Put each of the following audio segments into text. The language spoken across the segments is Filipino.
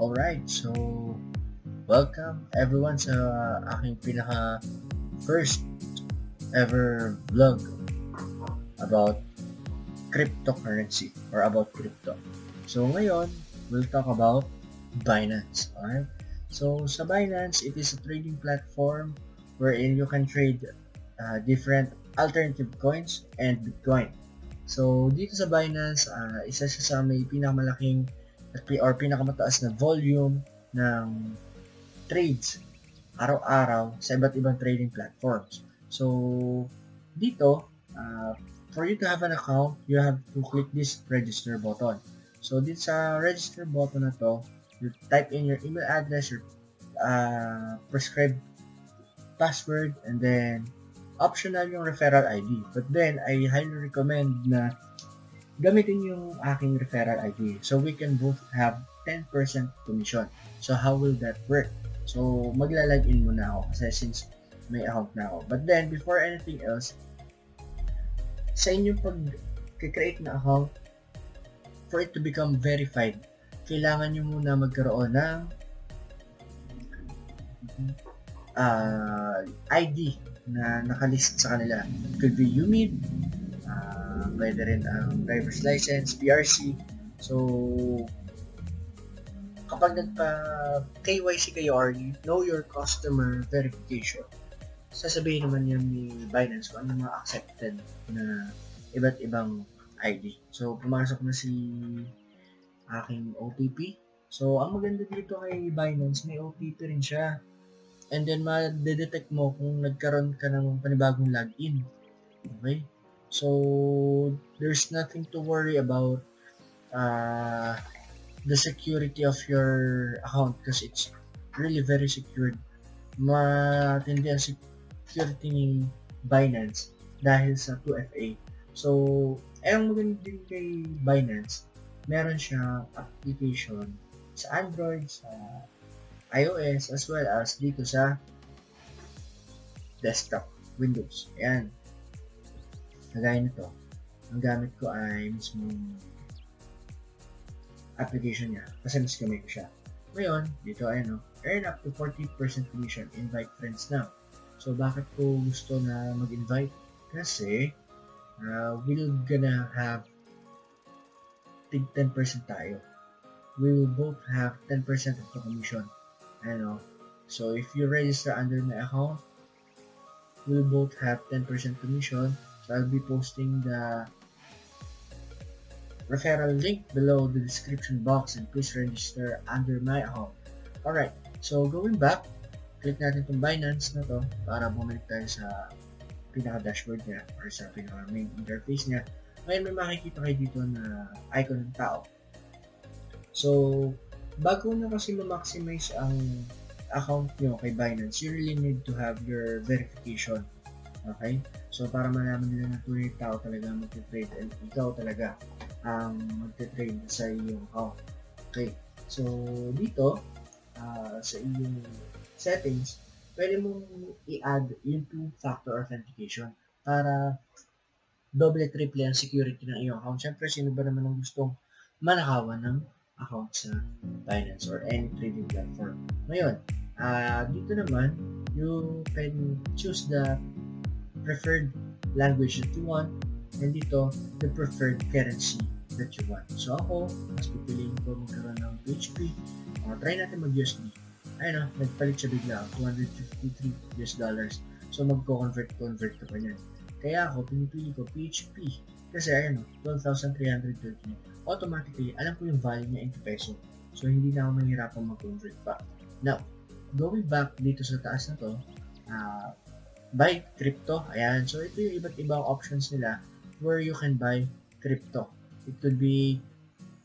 Alright, so welcome everyone sa aking pinaka first ever vlog about cryptocurrency or about crypto. So ngayon, we'll talk about Binance. Alright, so sa Binance, it is a trading platform wherein you can trade different alternative coins and Bitcoin. So dito sa Binance, isa siya sa may pinakamalaking or pinakamataas na volume ng trades araw-araw sa iba't ibang trading platforms. So, dito, for you to have an account, you have to click this register button. So, dito sa register button na to, you type in your email address, your prescribed password, and then optional yung referral ID. But then, I highly recommend na gamitin yung aking referral ID. So, we can both have 10% commission. So, how will that work? So, magla-login muna ako kasi since may account na ako. But then, before anything else, sa inyong pag-create na account, for it to become verified, kailangan nyo muna magkaroon ng ID na nakalist sa kanila. It could be UMID, pwede rin ang driver's license, PRC. So, kapag nagpa-KYC kayo or you know your customer verification, sasabihin naman yun ni Binance kung ano mga accepted na iba't ibang ID. So, pumasok na si aking OTP. So, ang maganda dito kay Binance, may OTP rin siya. And then, ma-detect mo kung nagkaroon ka ng panibagong login. Okay? So, there's nothing to worry about the security of your account because it's really very secured. Matindi ang security ni Binance dahil sa 2FA. So, ang maganda din kay Binance, meron siyang application sa Android, sa iOS, as well as dito sa desktop, Windows. Ayan. Kagaya nito, ang gamit ko ay mismo application niya kasi mas gamay ko siya. Ngayon, dito ay earn up to 40% commission, invite friends now. So, bakit ko gusto na mag-invite? Kasi, we're gonna have 10% tayo. We will both have 10% of the commission. So, if you register under my account, we'll both have 10% commission. So, I'll be posting the referral link below the description box and please register under my account. Alright, so going back, click natin itong Binance na to para bumalik tayo sa pinaka-dashboard niya or sa pinaka-main interface niya. Ngayon may makikita kayo dito na icon ng tao. So, bago na kasi ma-maximize ang account nyo kay Binance, you really need to have your verification. Okay? So, para malaman nila na tunay tao talaga mag-trade and ikaw talaga ang mag-trade sa iyong account. Okay. So, dito, sa iyong settings, pwede mong i-add yung two-factor authentication para double-triple ang security ng iyong account. Siyempre, sino ba naman ang gustong manakawan ng account sa Binance or any trading platform. Ngayon, dito naman, you can choose the preferred language that you want, and dito, the preferred currency that you want. So ako, mas pipiliin ko magkaroon ng PHP. Try natin mag-USD. Ayun nagpalit siya bigla, $253. So magko-convert ka pa niyan. Kaya ako, pinipili ko PHP. Kasi ayun 12,313. Automatically, alam ko yung value niya in peso. So hindi na ako mahirapan mag-convert pa. Now, going back dito sa taas na to, buy crypto. Ayan. So, ito yung iba't ibang options nila where you can buy crypto. It could be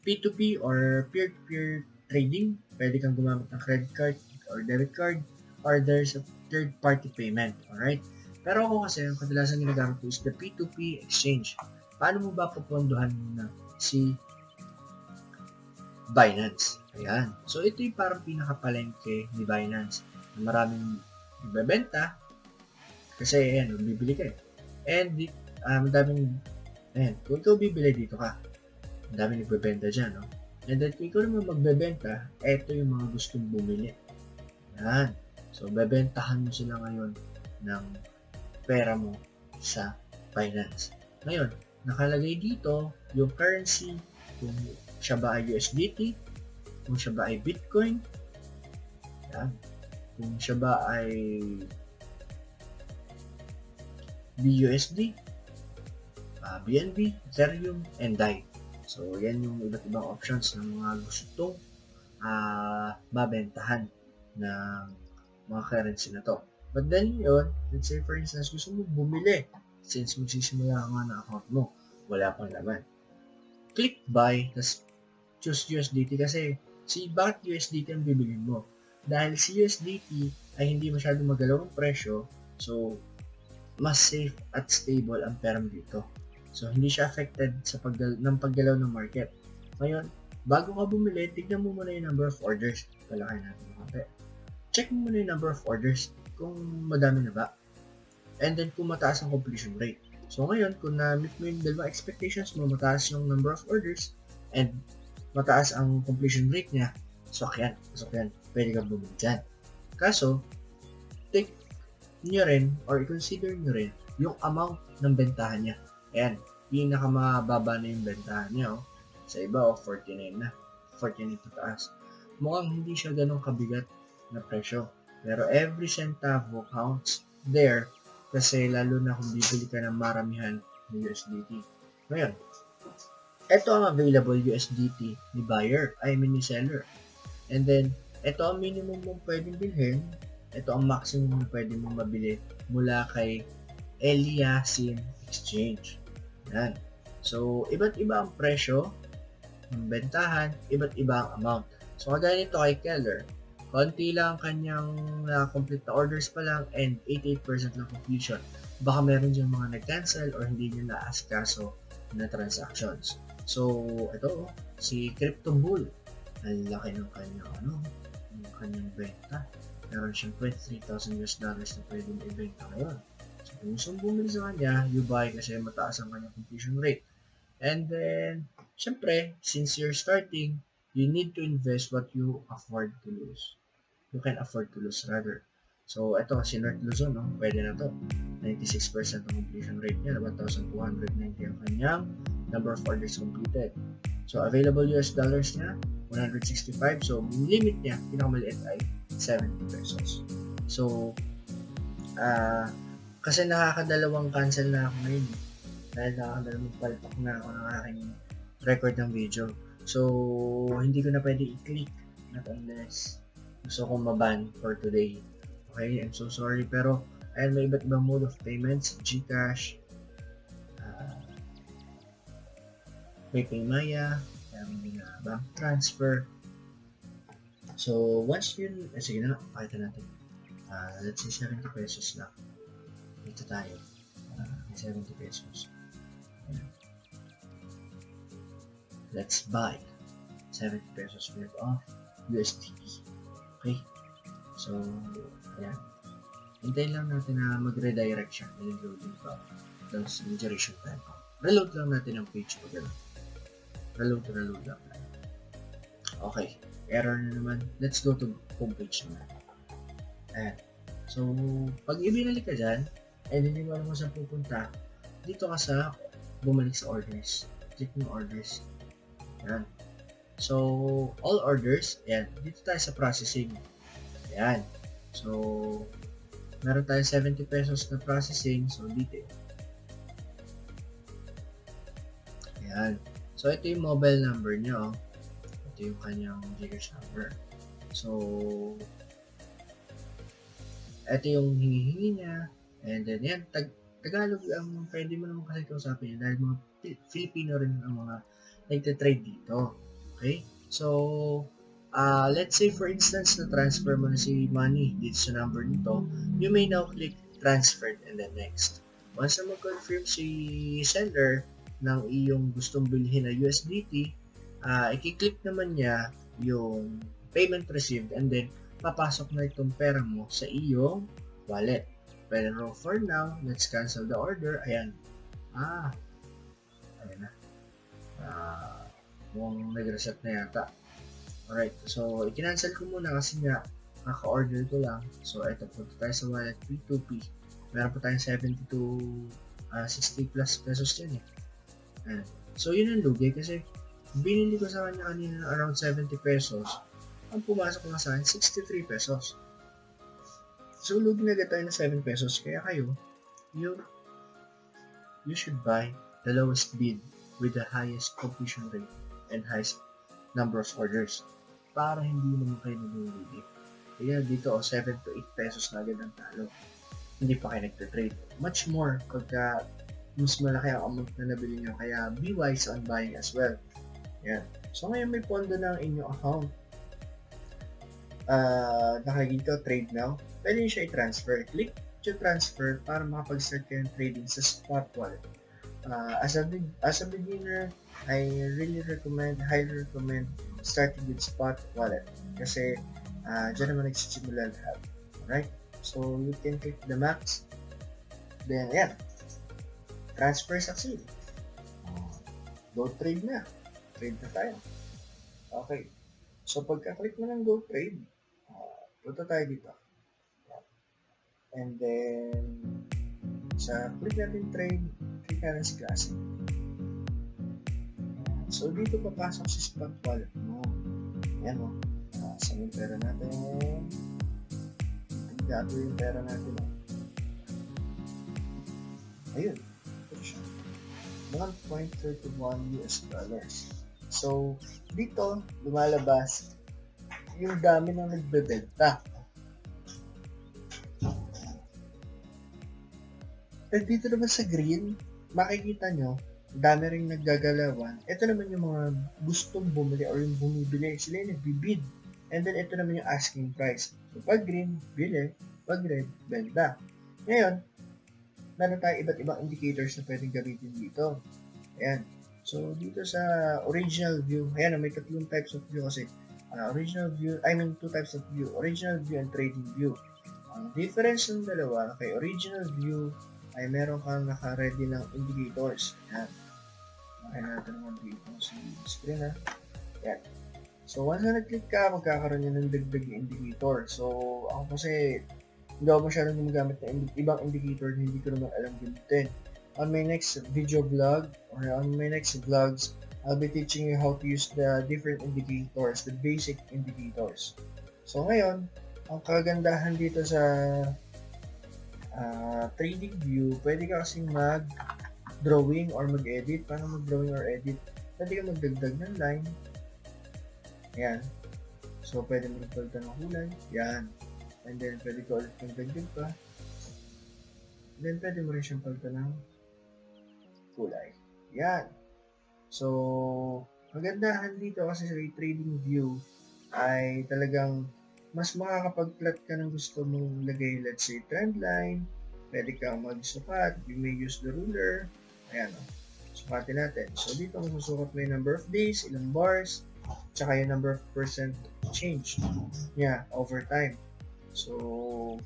P2P or peer-to-peer trading. Pwede kang gumamit ng credit card or debit card or there's a third-party payment. Alright? Pero ako kasi, ang kadalasan ginagamit ko is the P2P exchange. Paano mo ba pupondohan na si Binance? Ayan. So, ito yung parang pinakapalengke ni Binance. Maraming nagbebenta, kasi, ayan, bibili ka eh. And, madaming, ayan, kung ikaw bibili dito ka, ang daming nagbebenta dyan, no? And then, kung ikaw naman magbebenta, eto yung mga gustong bumili. Yan. So, bebentahan mo sila ngayon ng pera mo sa Binance. Ngayon, nakalagay dito yung currency, kung siya ba ay USDT, kung siya ba ay Bitcoin, yan. Kung siya ba ay BUSD, BNB, Ethereum, and DAI. So, yan yung iba't ibang options ng mga gustong mabentahan ng mga currency na to. But then yun, let's say for instance, gusto mo bumili since magsisimula ka nga na account mo, wala pang laman. Click buy, tapos choose USDT kasi bakit USDT ang bibilin mo? Dahil si USDT ay hindi masyadong magalaw ang presyo, so mas safe at stable ang pera mo dito. So, hindi siya affected sa paggalaw ng market. Ngayon, bago ka bumili, tignan mo muna yung number of orders. Palakay natin yung konti. Check mo muna yung number of orders kung madami na ba. And then, kung mataas ang completion rate. So, ngayon, kung na-meet mo yung dalawang expectations mo, mataas yung number of orders, and mataas ang completion rate niya, pasok yan. Pwede kang bumili dyan. Kaso, take nyo rin, or i-consider nyo rin, yung amount ng bentahan niya. Ayan, pinakamababa na yung bentahan niya. Oh. Sa iba, 49 na. 49 pataas. Mukhang hindi siya ganun kabigat na presyo. Pero every centavo counts there kasi lalo na kung bibili ka ng maramihan ng USDT. Ngayon, ito ang available USDT ni ni seller. And then, ito ang minimum mong pwedeng bilhin. Ito ang maximum na pwede mong mabili mula kay Eliasin Exchange. Yan. So, iba't iba ang presyo ng bentahan, iba't iba ang amount. So, kagaya nito kay Keller, konti lang kanyang na-complete na orders pa lang and 88% ng completion. Baka meron diyang mga nag-cancel or hindi niya na-asikaso na transactions. So, ito, si Crypto Bull, ang laki ng kanyang benta. Meron siyang $23,000 na pwedeng ibenta ngayon. So, kung gusto mong bumili sa kanya, you buy kasi mataas ang kanyang completion rate. And then, syempre, since you're starting, you need to invest what you afford to lose. You can afford to lose rather. So, ito, si North Luzon, no? Pwede na to. 96% ang completion rate niya, 1,290 ang kanyang number of orders completed. So, available US dollars niya, 165. So, limit niya, pinakamaliit ay 70 pesos. So, kasi nakakadalawang cancel na ako ngayon. Dahil nakakadalawang palpak na ako ng aking record ng video. So, hindi ko na pwede i-click not unless gusto kong maban for today. Okay, I'm so sorry. Pero, ayan, may iba't ibang mode of payments. GCash, PayMaya, may bank transfer. So, once yun, sige na, pakita natin. Let's say 70 pesos lang. Dito tayo. 70 pesos. Ayan. Let's buy 70 pesos worth of USDT. Okay? So, ayan. Hintayin lang natin na mag-redirect siya. Reloading pa. Tapos, duration time pa. Reload lang natin ang page ko. Reload lang. Okay. Error na naman. Let's go to homepage naman. Ayan. So, pag ibinalik ka dyan, hindi mo alam kung saan pupunta, dito ka sa bumalik sa orders. Click mo orders. Ayan. So, all orders, ayan. Dito tayo sa processing. Ayan. So, meron tayo 70 pesos na processing. So, dito. Ayan. So, ito yung mobile number niya. Ito yung kanyang Gcash number. So, ito yung hinihingi niya. And then, yan, Tagalog ang pwede mo naman kasi kausapin niya dahil mga Filipino rin ang mga nagtitrade dito. Okay? So, let's say for instance na transfer mo na si money dito sa number nito, you may now click transferred and then next. Once na mag-confirm si sender ng iyong gustong bilhin na USDT, i-click naman niya yung payment received and then papasok na itong pera mo sa iyong wallet. Pero for now, let's cancel the order. Ayan. Ayan na. Kung nag-reset na yata. Alright, so i-cancel ko muna kasi nga kaka-order ko lang. So ito, punta tayo sa wallet P2P. Meron po tayong 70 to 60 plus pesos din eh. Ayan. So yun ang lugi kasi binili ko sa kanya kanina na around 70 pesos. Ang pumasok na sa akin, 63 pesos. So lugi na tayo ng 7 pesos. Kaya kayo, you should buy the lowest bid with the highest completion rate and highest number of orders para hindi naman kayo nalulugi. Kaya dito, 7 to 8 pesos na agad ang talo. Hindi pa kayo nagte-trade. Much more pagka mas malaki ang amount na nabili nyo. Kaya be wise on buying as well. Yan. So ngayon may pondo na ang inyong account. Nakagito, trade now. Pwede nyo siya i-transfer. Click to transfer para makapag-start kayo ng trading sa spot wallet. As a beginner, I highly recommend starting with spot wallet kasi dyan naman nagsisimula lahat. Alright? So, you can click the max. Then, ayan. Transfer succeed. Go trade na. Trade na tayo. Okay. So, pagka-click mo ng go trade, punta tayo dito. And then, sa click natin trade, click natin sa classic. So, dito papasok si spot wallet mo. Ayan o. Saan yung pera natin? Gato yung pera natin. Ayun. Ito siya. 1.31 US dollars. So, dito, lumalabas yung dami ng nagbebenta. At dito naman sa green, makikita nyo, dami rin naggagalawan. Ito naman yung mga gustong bumili or yung bumibili. Sila yung nagbibid. And then, ito naman yung asking price. So, pag green, bili. Pag red, benta. Ngayon, meron tayo iba't ibang indicators na pwedeng gamitin dito. Ayan. So, dito sa original view, ayan, may tatlong types of view kasi. Two types of view. Original view and trading view. Ang difference ng dalawa, kay original view, ay meron kang naka-ready ng indicators. Ayan. Makaya natin naman dito sa screen ha. Ayan. So, once na nag-click ka, magkakaroon yun ng dagdag indicator. So, ako kasi, hindi ako masyadong gumagamit ng ibang indicator na hindi ko naman alam gamitin. On my next video vlog, or on my next vlogs, I'll be teaching you how to use the different indicators, the basic indicators. So, ngayon, ang kagandahan dito sa trading view, pwede ka kasing mag-drawing or mag-edit. Paano mag-drawing or edit? Pwede ka magdagdag ng line. Ayan. So, pwede mo nagpalitan ng kulay. Yan. And then, pwede ka ulit magdagdag pa. And then, pwede mo rin siyang palitan ng kulay. Yan. So, magandahan dito kasi sa trading view ay talagang mas makakapag-plot ka ng gusto mong lagay, let's say, trend line. Pwede kang magsukat. You may use the ruler. Ayan o. Sukatin natin. So, dito masusukat mo yung number of days, ilang bars, tsaka yung number of percent change niya over time. So,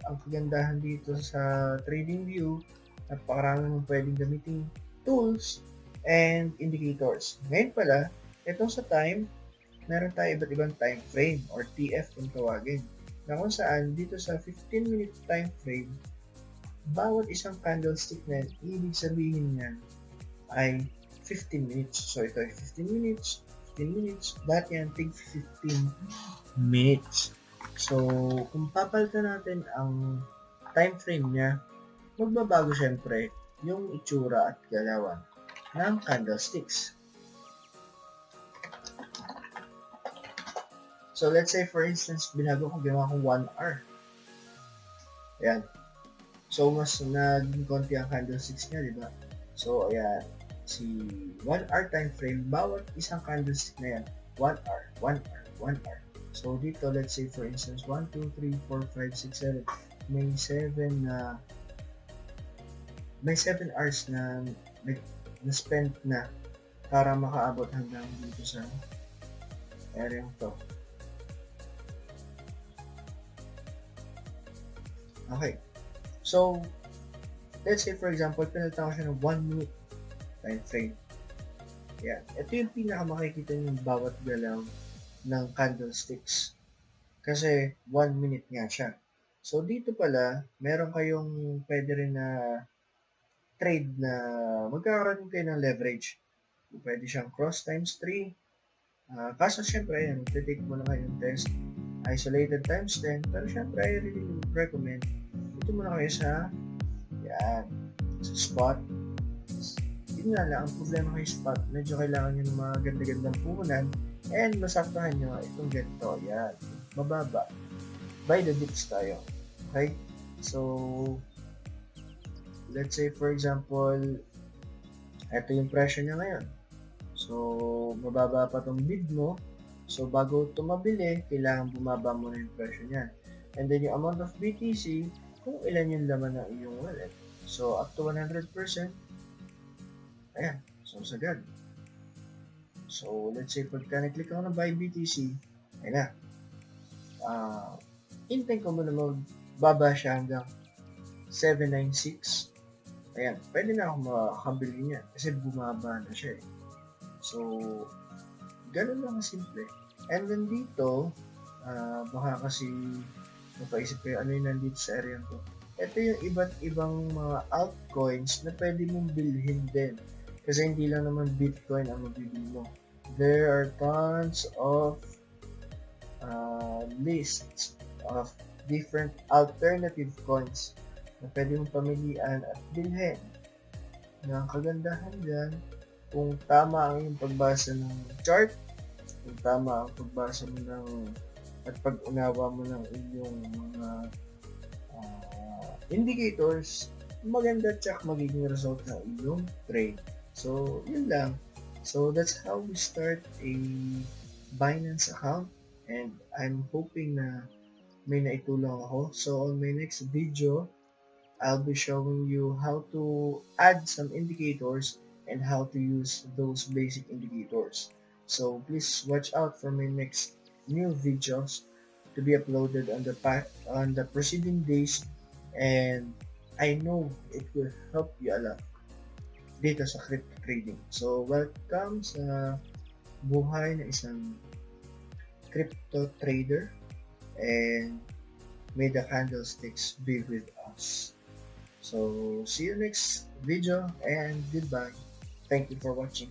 ang kagandahan dito sa trading view, napakarami mong pwedeng gamitin tools and indicators. Ngayon pala, itong sa time, meron tayo iba't ibang time frame or TF kung tawagin. Na kung saan, dito sa 15-minute time frame, bawat isang candlestick na ibig sabihin niyan ay 15 minutes. So, ito ay 15 minutes, 15 minutes, lahat yan, take 15 minutes. So, kung papalitan natin ang time frame niya, magbabago syempre yung itsura at galawan ng candlesticks. So, let's say for instance, binago ko, ginawa kong 1 hour. Ayan. So, mas naging konti ang candlesticks niya, di ba? So, ayan. Si 1 hour time frame, bawat isang candlestick na yan, 1 hour, 1 hour, 1 hour. So, dito, let's say for instance, 1, 2, 3, 4, 5, 6, 7. May 7 hours na spent na para makaabot hanggang dito sa area to. Okay. So, let's say for example, pinalitan ko siya ng 1 minute time frame. Yan. Ito yung pinakamakikita yung bawat galaw ng candlesticks. Kasi 1 minute nga siya. So, dito pala, meron kayong pwede rin na trade na magkakaroon kayo ng leverage. Pwede siyang cross times 3. Kaso syempre, yan, take mo na kayo yung test. Isolated times 10. Pero syempre, I really would recommend ito muna kayo sa yan, sa spot. Yun nga lang, ang problema kay spot, medyo kailangan nyo ng mga ganda-gandang puhunan and masaktahan nyo itong ganito. Yan, mababa. By the dips tayo. Okay? So, let's say for example, ito yung presyo niya ngayon. So, mababa pa tong bid mo. So, bago ito mabili, kailangan bumaba mo na yung presyo niya. And then, yung amount of BTC, kung ilan yung laman ng iyong wallet. So, up to 100%, ayan. So, sagad. So, let's say, pagka na-click ako na buy BTC, ayan na. Intend ko muna magbaba siya hanggang 796. Ayan, pwede na ako makakabili niya kasi bumaba na siya eh. So, ganun lang simple. And then dito, baka kasi napaisip kayo ano yung nandito sa area ko. Ito yung iba't ibang mga altcoins na pwede mong bilhin din. Kasi hindi lang naman Bitcoin ang mabibili mo. There are tons of lists of different alternative coins na pwede mong pamilian at bilhin. Na ang kagandahan dyan, kung tama ang iyong pagbasa ng chart, kung tama ang pagbasa mo ng at pag-unawa mo ng iyong mga indicators, maganda tsak magiging result ng iyong trade. So, yun lang. So, that's how we start a Binance account and I'm hoping na may naitulong ako. So, on my next video, I'll be showing you how to add some indicators and how to use those basic indicators. So please watch out for my next new videos to be uploaded on the preceding days, and I know it will help you a lot dito sa crypto trading. So welcome sa buhay na isang crypto trader, and may the candlesticks be with us. So, see you next video and goodbye. Thank you for watching.